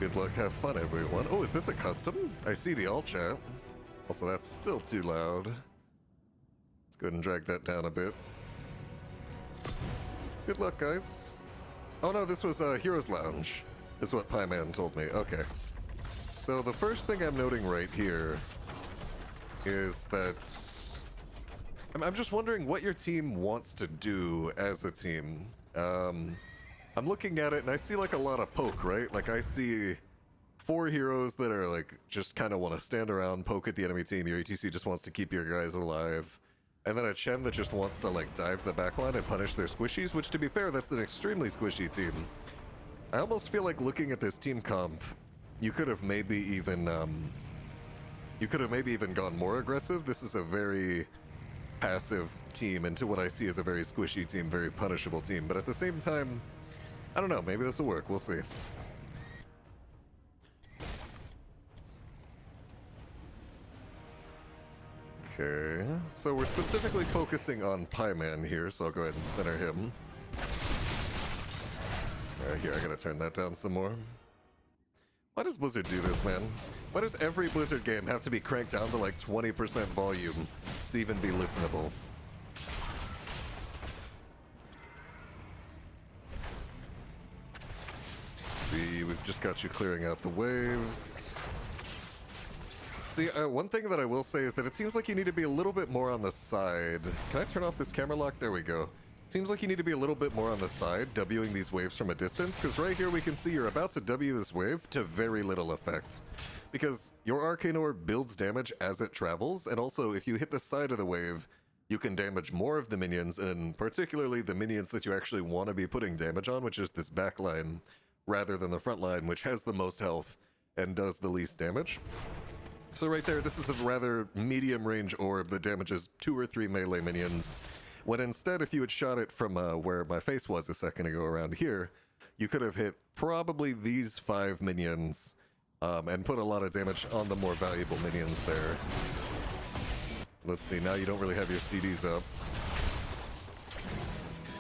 Good luck, have fun, everyone. Oh, is this a custom? I see the all chat. Also, that's still too loud. Let's go ahead and drag that down a bit. Good luck, guys. Oh no, this was Heroes Lounge, is what Piman told me. Okay. So the first thing I'm noting right here is that I'm just wondering what your team wants to do as a team. I'm looking at it and I see like a lot of poke, right? Like I see 4 heroes that are like just kind of want to stand around, poke at the enemy team. Your ETC just wants to keep your guys alive. And then a Chen that just wants to like dive the backline and punish their squishies, which to be fair, that's an extremely squishy team. I almost feel like looking at this team comp, you could have maybe even gone more aggressive. This is a very passive team into what I see as a very squishy team, very punishable team. But at the same time, I don't know, maybe this will work, we'll see. Okay, so we're specifically focusing on Piman here, so I'll go ahead and center him. Alright, here, I gotta turn that down some more. Why does Blizzard do this, man? Why does every Blizzard game have to be cranked down to like 20% volume to even be listenable? See, we've just got you clearing out the waves. See, one thing that I will say is that it seems like you need to be a little bit more on the side. Can I turn off this camera lock? There we go. Seems like you need to be a little bit more on the side, Wing these waves from a distance, because right here we can see you're about to W this wave to very little effect. Because your Arcane Orb builds damage as it travels, and also if you hit the side of the wave, you can damage more of the minions, and particularly the minions that you actually want to be putting damage on, which is this back line, rather than the front line, which has the most health and does the least damage. So right there, this is a rather medium-range orb that damages 2 or 3 melee minions, when instead, if you had shot it from where my face was a second ago around here, you could have hit probably these 5 minions and put a lot of damage on the more valuable minions there. Let's see, now you don't really have your CDs up.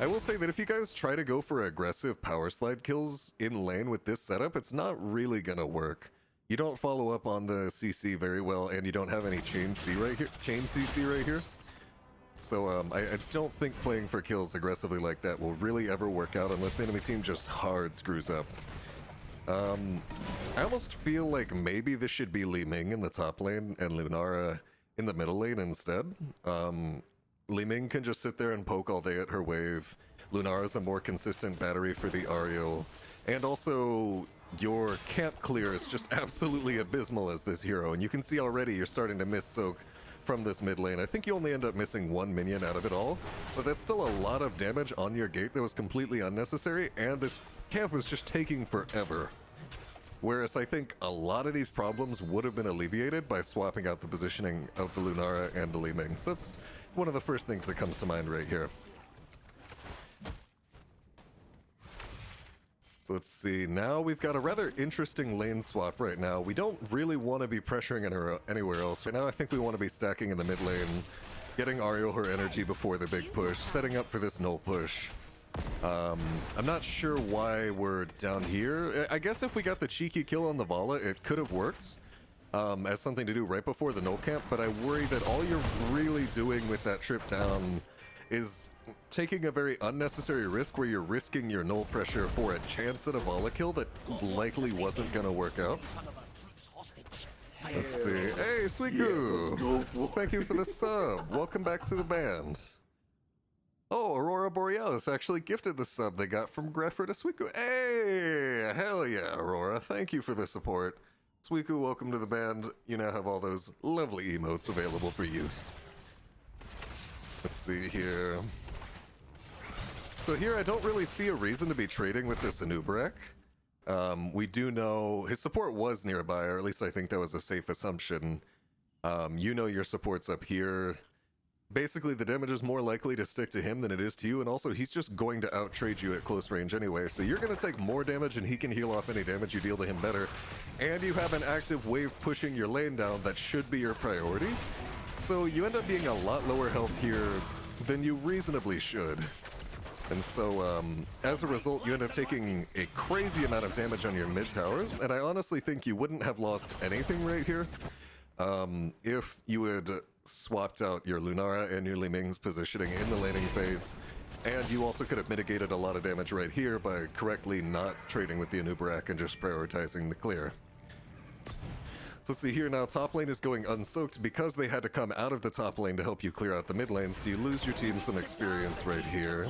I will say that if you guys try to go for aggressive power slide kills in lane with this setup, it's not really gonna work. You don't follow up on the CC very well, and you don't have any chain CC right here. So I don't think playing for kills aggressively like that will really ever work out unless the enemy team just hard screws up. I almost feel like maybe this should be Li-Ming in the top lane and Lunara in the middle lane instead. Li-Ming can just sit there and poke all day at her wave. Lunara's a more consistent battery for the Ariel. And also, your camp clear is just absolutely abysmal as this hero, and you can see already you're starting to miss soak from this mid lane. I think you only end up missing 1 minion out of it all, but that's still a lot of damage on your gate that was completely unnecessary, and this camp was just taking forever. Whereas I think a lot of these problems would have been alleviated by swapping out the positioning of the Lunara and the Li-Ming. So that's one of the first things that comes to mind right here. So let's see, now we've got a rather interesting lane swap right now. We don't really want to be pressuring anywhere else. Right now I think we want to be stacking in the mid lane, getting Ariel her energy before the big push, setting up for this null push. I'm not sure why we're down here. I guess if we got the cheeky kill on the Vala, it could have worked as something to do right before the null camp, but I worry that all you're really doing with that trip down is taking a very unnecessary risk where you're risking your null pressure for a chance at a Vala kill that likely wasn't going to work out. Let's see. Hey, Suiku! Thank you for the sub. Welcome back to the band. Oh, Aurora Borealis actually gifted the sub they got from Greffer to Suiku. Hey! Hell yeah, Aurora. Thank you for the support. Suiku, welcome to the band. You now have all those lovely emotes available for use. Let's see here. So here I don't really see a reason to be trading with this Anubarak. We do know his support was nearby, or at least I think that was a safe assumption. You know your support's up here. Basically, the damage is more likely to stick to him than it is to you, and also he's just going to out-trade you at close range anyway, so you're going to take more damage and he can heal off any damage you deal to him better. And you have an active wave pushing your lane down that should be your priority. So you end up being a lot lower health here than you reasonably should. And so, as a result, you end up taking a crazy amount of damage on your mid towers, and I honestly think you wouldn't have lost anything right here if you had swapped out your Lunara and your Li-Ming's positioning in the laning phase, and you also could have mitigated a lot of damage right here by correctly not trading with the Anubarak and just prioritizing the clear. So let's see here now, top lane is going unsoaked because they had to come out of the top lane to help you clear out the mid lane, so you lose your team some experience right here.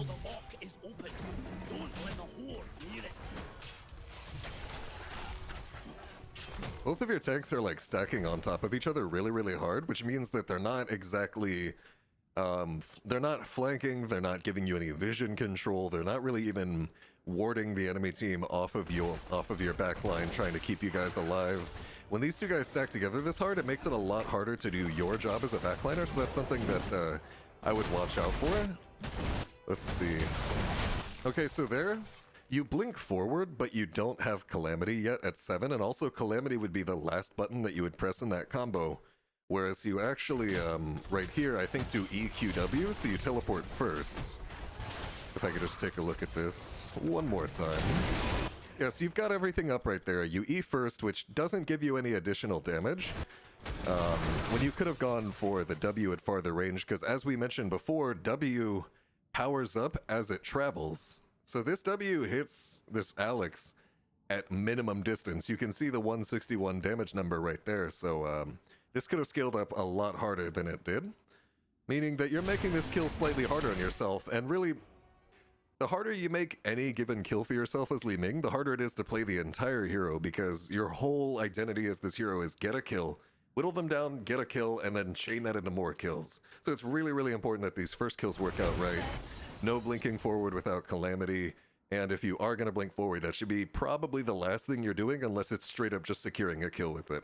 Both of your tanks are like stacking on top of each other really, really hard, which means that they're not exactly, they're not flanking, they're not giving you any vision control, they're not really even warding the enemy team off of your back line, trying to keep you guys alive. When these two guys stack together this hard, it makes it a lot harder to do your job as a backliner, so that's something that I would watch out for. Let's see. Okay, so there, you blink forward, but you don't have Calamity yet at 7, and also Calamity would be the last button that you would press in that combo. Whereas you actually, right here, I think do EQW, so you teleport first. If I could just take a look at this one more time. Yes, you've got everything up right there. You E first, which doesn't give you any additional damage. When you could have gone for the W at farther range, because as we mentioned before, W powers up as it travels. So this W hits this Alex at minimum distance. You can see the 161 damage number right there, so this could have scaled up a lot harder than it did. Meaning that you're making this kill slightly harder on yourself, and really, the harder you make any given kill for yourself as Li-Ming, the harder it is to play the entire hero, because your whole identity as this hero is get a kill, whittle them down, get a kill, and then chain that into more kills. So it's really, really important that these first kills work out right. No blinking forward without Calamity, and if you are going to blink forward, that should be probably the last thing you're doing, unless it's straight up just securing a kill with it.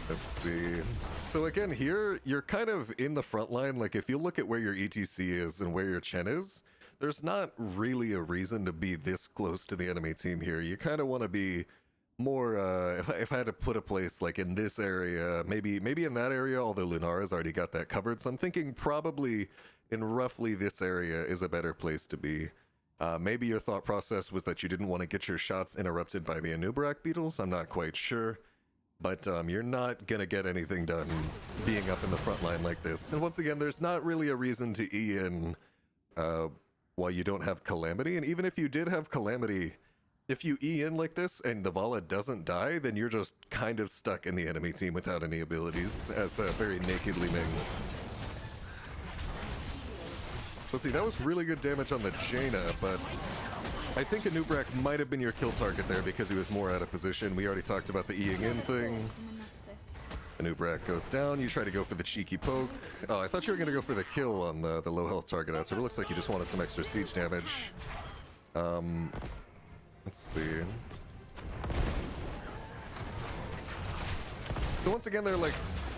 Let's see. So again, here, you're kind of in the front line. Like, if you look at where your ETC is and where your Chen is, there's not really a reason to be this close to the enemy team here. You kind of want to be more, if I had to put a place like in this area, maybe in that area, although Lunara's already got that covered. So I'm thinking probably in roughly this area is a better place to be. Maybe your thought process was that you didn't want to get your shots interrupted by the Anubarak beetles. I'm not quite sure. But you're not going to get anything done being up in the front line like this. And once again, there's not really a reason to E in while you don't have Calamity. And even if you did have Calamity, if you E in like this and the Vala doesn't die, then you're just kind of stuck in the enemy team without any abilities as a very naked Li-Ming. So see, that was really good damage on the Jaina, but I think Anubarak might have been your kill target there because he was more out of position. We already talked about the E-ing in thing. Anubarak goes down. You try to go for the cheeky poke. Oh, I thought you were going to go for the kill on the low health target out, so it looks like you just wanted some extra siege damage. Let's see. So once again, they're like,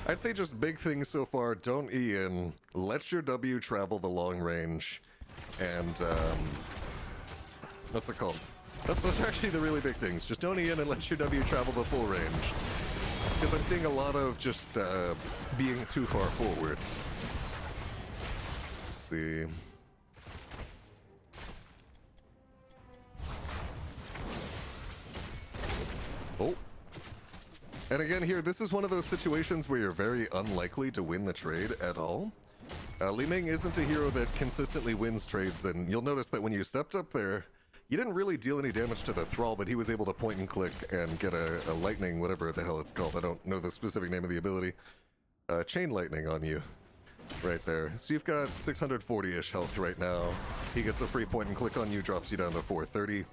I'd say just big things so far. Don't E in. Let your W travel the long range. And, what's it called? Those are actually the really big things. Just don't E in and let your W travel the full range. Because I'm seeing a lot of just being too far forward. Let's see. Oh. And again here, this is one of those situations where you're very unlikely to win the trade at all. Li-Ming isn't a hero that consistently wins trades, and you'll notice that when you stepped up there, you didn't really deal any damage to the Thrall, but he was able to point and click and get a lightning, whatever the hell it's called. I don't know the specific name of the ability. Chain lightning on you. Right there. So you've got 640-ish health right now. He gets a free point and click on you, drops you down to 430.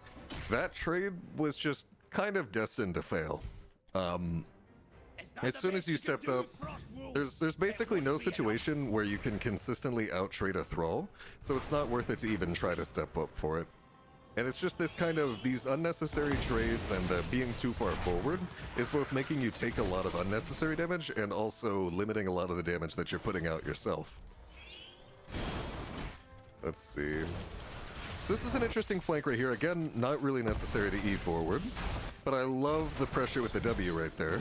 That trade was just kind of destined to fail. As soon as you stepped up, there's basically no situation where you can consistently out-trade a Thrall, so it's not worth it to even try to step up for it. And it's just this kind of, these unnecessary trades and being too far forward is both making you take a lot of unnecessary damage and also limiting a lot of the damage that you're putting out yourself. Let's see. So this is an interesting flank right here. Again, not really necessary to E forward, but I love the pressure with the W right there.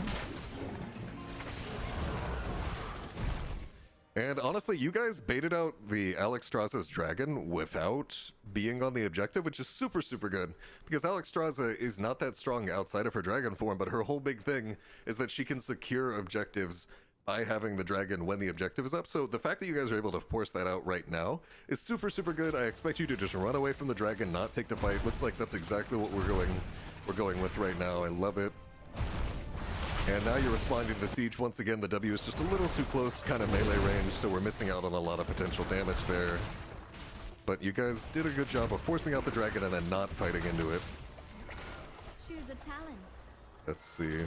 And honestly, you guys baited out the Alexstrasza's dragon without being on the objective, which is super, super good. Because Alexstrasza is not that strong outside of her dragon form, but her whole big thing is that she can secure objectives by having the dragon when the objective is up. So the fact that you guys are able to force that out right now is super, super good. I expect you to just run away from the dragon, not take the fight. Looks like that's exactly what we're going with right now. I love it. And now you're responding to the siege. Once again, the W is just a little too close, kind of melee range, so we're missing out on a lot of potential damage there. But you guys did a good job of forcing out the dragon and then not fighting into it. Choose a talent. Let's see.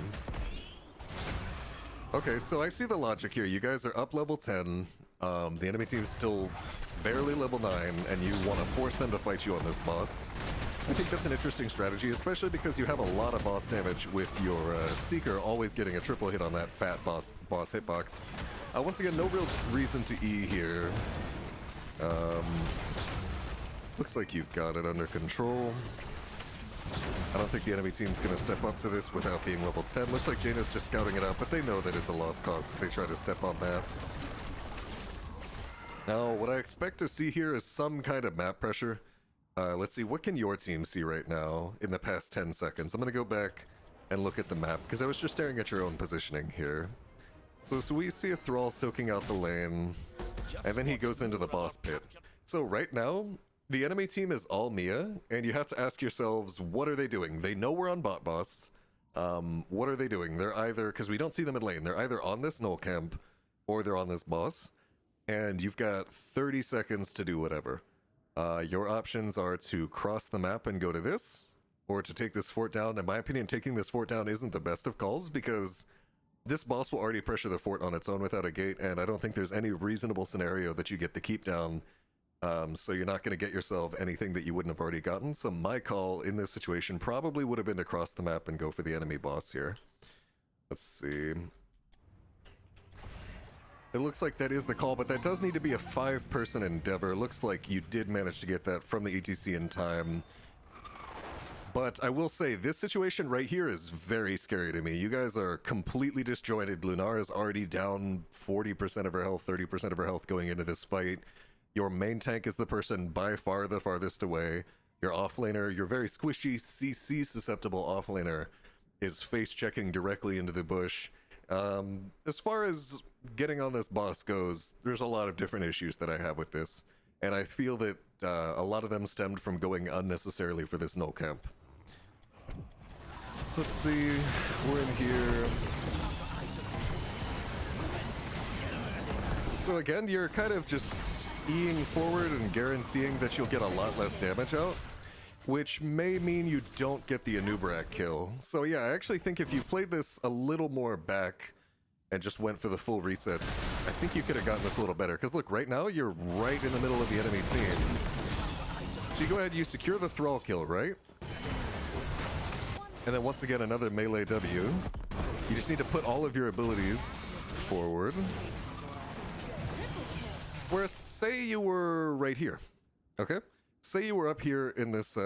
Okay, so I see the logic here. You guys are up level 10. The enemy team is still barely level 9, and you want to force them to fight you on this boss. I think that's an interesting strategy, especially because you have a lot of boss damage with your Seeker always getting a triple hit on that fat boss hitbox. Once again, no real reason to E here. Looks like you've got it under control. I don't think the enemy team's going to step up to this without being level 10. Looks like Jaina's just scouting it out, but they know that it's a lost cause if they try to step on that. Now, what I expect to see here is some kind of map pressure. Let's see, what can your team see right now in the past 10 seconds? I'm going to go back and look at the map, because I was just staring at your own positioning here. So we see a Thrall soaking out the lane, and then he goes into the boss pit. So right now, the enemy team is all Mia, and you have to ask yourselves, what are they doing? They know we're on bot boss. What are they doing? They're either, because we don't see them in lane, they're either on this null camp, or they're on this boss, and you've got 30 seconds to do whatever. Your options are to cross the map and go to this, or to take this fort down. In my opinion, taking this fort down isn't the best of calls, because this boss will already pressure the fort on its own without a gate, and I don't think there's any reasonable scenario that you get the keep down, so you're not going to get yourself anything that you wouldn't have already gotten. So my call in this situation probably would have been to cross the map and go for the enemy boss here. Let's see. It looks like that is the call, but that does need to be a 5-person endeavor. Looks like you did manage to get that from the ETC in time. But I will say, this situation right here is very scary to me. You guys are completely disjointed. Lunar is already down 40% of her health, 30% of her health going into this fight. Your main tank is the person by far the farthest away. Your offlaner, your very squishy CC susceptible offlaner, is face-checking directly into the bush. As far as getting on this boss goes, there's a lot of different issues that I have with this, and I feel that a lot of them stemmed from going unnecessarily for this null camp. So let's see, we're in here. So again, you're kind of just E-ing forward and guaranteeing that you'll get a lot less damage out, which may mean you don't get the Anub'arak kill. So yeah, I actually think if you played this a little more back and just went for the full resets, I think you could have gotten this a little better. Because look, right now, you're right in the middle of the enemy team. So you go ahead, you secure the Thrall kill, right? And then once again, another melee W. You just need to put all of your abilities forward. Whereas, say you were right here, okay? Say you were up here in this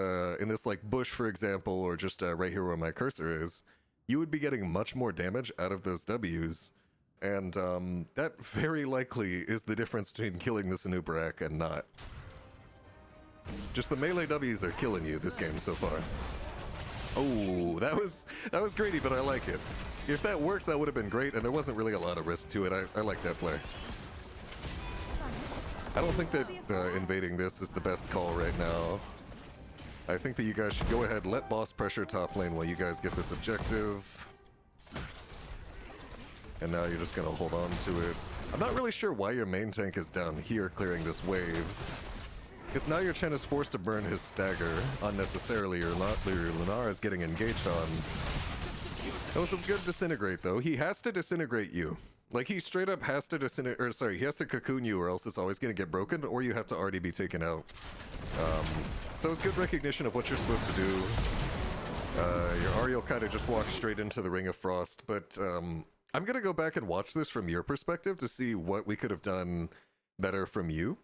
like bush, for example, or just right here where my cursor is, you would be getting much more damage out of those W's, and that very likely is the difference between killing this Anub'arak and not. Just the melee W's are killing you this game so far. Oh, that was greedy, but I like it. If that works, that would have been great, and there wasn't really a lot of risk to it. I like that play. I don't think that invading this is the best call right now. I think that you guys should go ahead, let boss pressure top lane while you guys get this objective. And now you're just gonna hold on to it. I'm not really sure why your main tank is down here clearing this wave. Because now your Chen is forced to burn his stagger unnecessarily, or Lunar is getting engaged on. That was a good disintegrate though. He has to disintegrate you. Like, he straight up has to he has to cocoon you, or else it's always going to get broken, or you have to already be taken out. So it's good recognition of what you're supposed to do. Your Ariel kind of just walks straight into the Ring of Frost, but I'm going to go back and watch this from your perspective to see what we could have done better from you.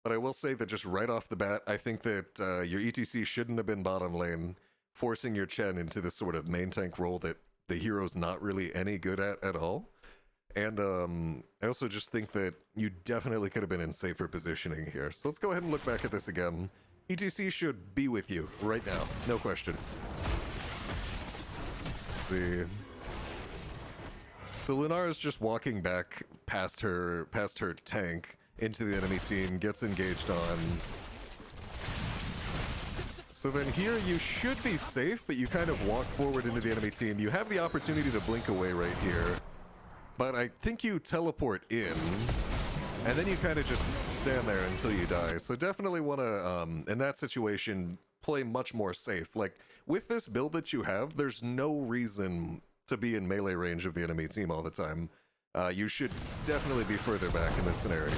But I will say that just right off the bat, I think that your ETC shouldn't have been bottom lane, forcing your Chen into this sort of main tank role that the hero's not really any good at all. And I also just think that you definitely could have been in safer positioning here. So let's go ahead and look back at this again. ETC should be with you right now, no question. Let's see. So Lunara's just walking back past her tank into the enemy team, gets engaged on. So then here you should be safe, but you kind of walk forward into the enemy team. You have the opportunity to blink away right here, but I think you teleport in, and then you kind of just stand there until you die. So definitely want to, in that situation, play much more safe. Like, with this build that you have, there's no reason to be in melee range of the enemy team all the time. You should definitely be further back in this scenario.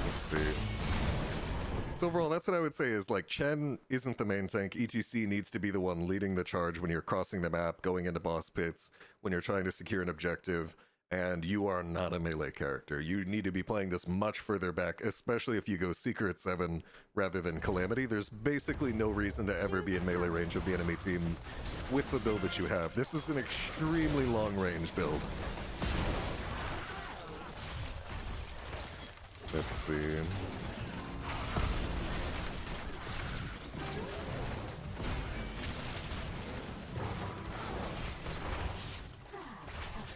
Let's see. So overall, that's what I would say is, like, Chen isn't the main tank. ETC needs to be the one leading the charge when you're crossing the map, going into boss pits, when you're trying to secure an objective, and you are not a melee character. You need to be playing this much further back, especially if you go Secret 7 rather than Calamity. There's basically no reason to ever be in melee range of the enemy team with the build that you have. This is an extremely long range build. Let's see.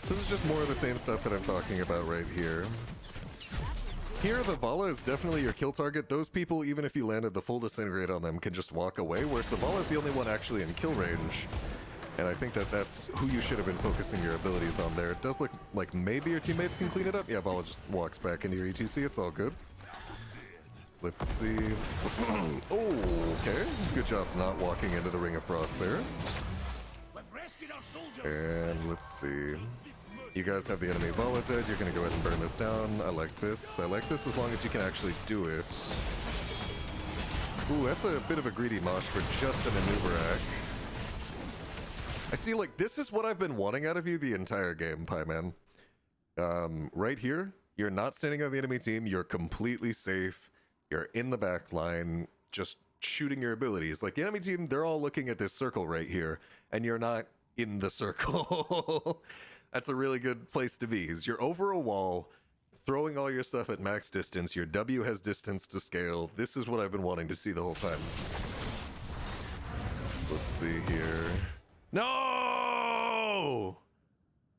This is just more of the same stuff that I'm talking about right here. Here, the Vala is definitely your kill target. Those people, even if you landed the full disintegrate on them, can just walk away, whereas the Vala is the only one actually in kill range. And I think that that's who you should have been focusing your abilities on there. It does look like maybe your teammates can clean it up. Yeah, Vala just walks back into your ETC. It's all good. Let's see. Oh, okay. Good job not walking into the Ring of Frost there. And let's see. You guys have the enemy Vala dead. You're going to go ahead and burn this down. I like this. I like this as long as you can actually do it. Ooh, that's a bit of a greedy mosh for just a maneuver act. I see, like, this is what I've been wanting out of you the entire game, Piman. Right here, you're not standing on the enemy team. You're completely safe. You're in the back line, just shooting your abilities. Like, the enemy team, they're all looking at this circle right here, and you're not in the circle. That's a really good place to be. Is you're over a wall, throwing all your stuff at max distance. Your W has distance to scale. This is what I've been wanting to see the whole time. So let's see here. No!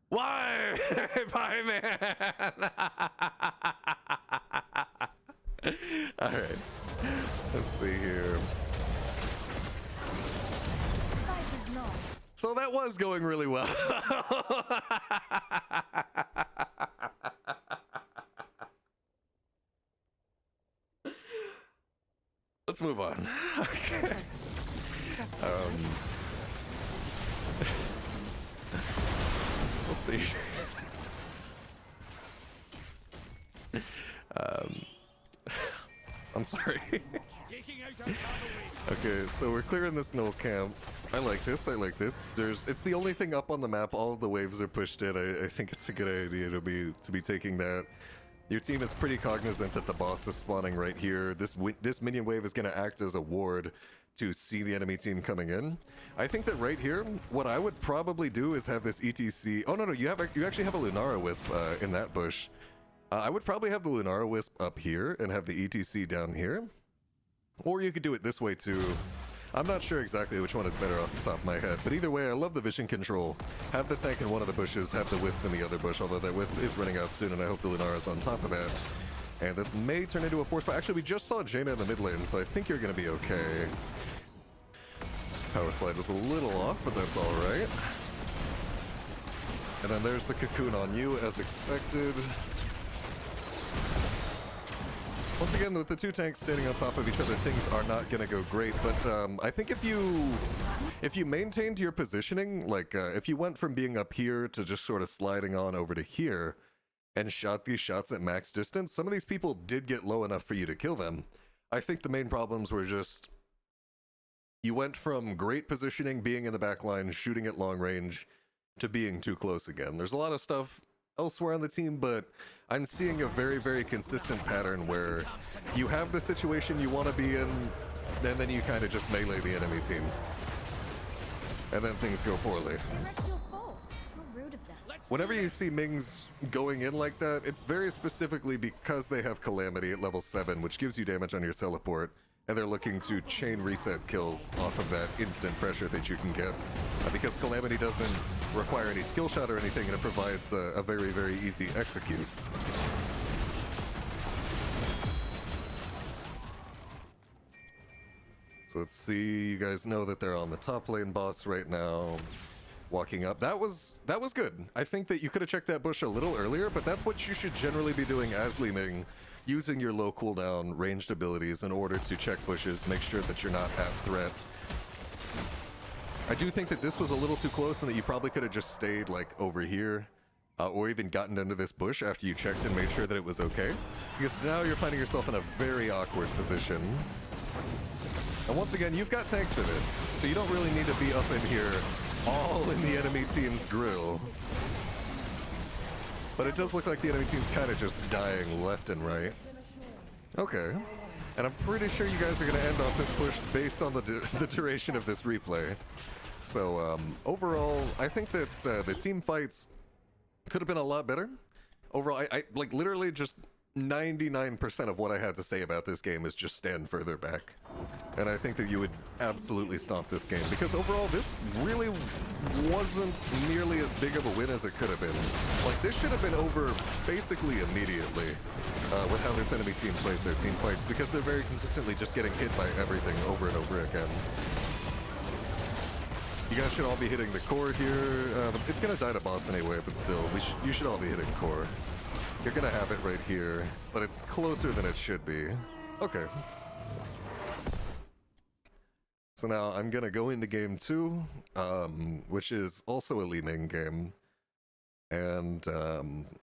Why? Bye, man! Alright. Let's see here. So that was going really well. Let's move on. Okay. We'll see. I'm sorry. Okay, so we're clearing this null camp. I like this, I like this. It's the only thing up on the map. All of the waves are pushed in. I think it's a good idea to be taking that. Your team is pretty cognizant that the boss is spawning right here. This minion wave is going to act as a ward to see the enemy team coming in. I think that right here, what I would probably do is have this ETC. Oh no, you actually have a Lunara Wisp in that bush. I would probably have the Lunara Wisp up here and have the ETC down here. Or you could do it this way too. I'm not sure exactly which one is better off the top of my head, but either way, I love the vision control. Have the tank in one of the bushes, have the Wisp in the other bush, although that Wisp is running out soon, and I hope the Lunara is on top of that. And this may turn into a force fight. Actually, we just saw Jaina in the mid lane, so I think you're going to be okay. Power slide was a little off, but that's all right. And then there's the cocoon on you, as expected. Once again, with the two tanks standing on top of each other, things are not going to go great, but I think if you maintained your positioning, like if you went from being up here to just sort of sliding on over to here and shot these shots at max distance, some of these people did get low enough for you to kill them. I think the main problems were just you went from great positioning, being in the back line, shooting at long range, to being too close again. There's a lot of stuff elsewhere on the team, but I'm seeing a very, very consistent pattern where you have the situation you want to be in, and then you kind of just melee the enemy team. and then things go poorly. Correct your fault. How rude of them. Whenever you see Mings going in like that, it's very specifically because they have Calamity at level 7, which gives you damage on your teleport, and they're looking to chain reset kills off of that instant pressure that you can get. Because Calamity doesn't require any skill shot or anything, and it provides a very, very easy execute. So let's see, you guys know that they're on the top lane boss right now. Walking up. That was good. I think that you could have checked that bush a little earlier, but that's what you should generally be doing as Li-Ming, using your low cooldown ranged abilities in order to check bushes, make sure that you're not at threat. I do think that this was a little too close and that you probably could have just stayed like over here, or even gotten into this bush after you checked and made sure that it was okay, because now you're finding yourself in a very awkward position. And once again, you've got tanks for this, so you don't really need to be up in here all in the enemy team's grill. But it does look like the enemy team's kind of just dying left and right. Okay. And I'm pretty sure you guys are going to end off this push based on the duration of this replay. So overall, I think that the team fights could have been a lot better. Overall, I like literally just 99% of what I had to say about this game is just stand further back. And I think that you would absolutely stomp this game, because overall this really wasn't nearly as big of a win as it could have been. Like, this should have been over basically immediately with how this enemy team plays their team fights, because they're very consistently just getting hit by everything over and over again. You guys should all be hitting the core here. It's gonna die to boss anyway, but still, you should all be hitting core. You're gonna have it right here, but it's closer than it should be. Okay. So now I'm gonna go into game 2, which is also a Li-Ming game. And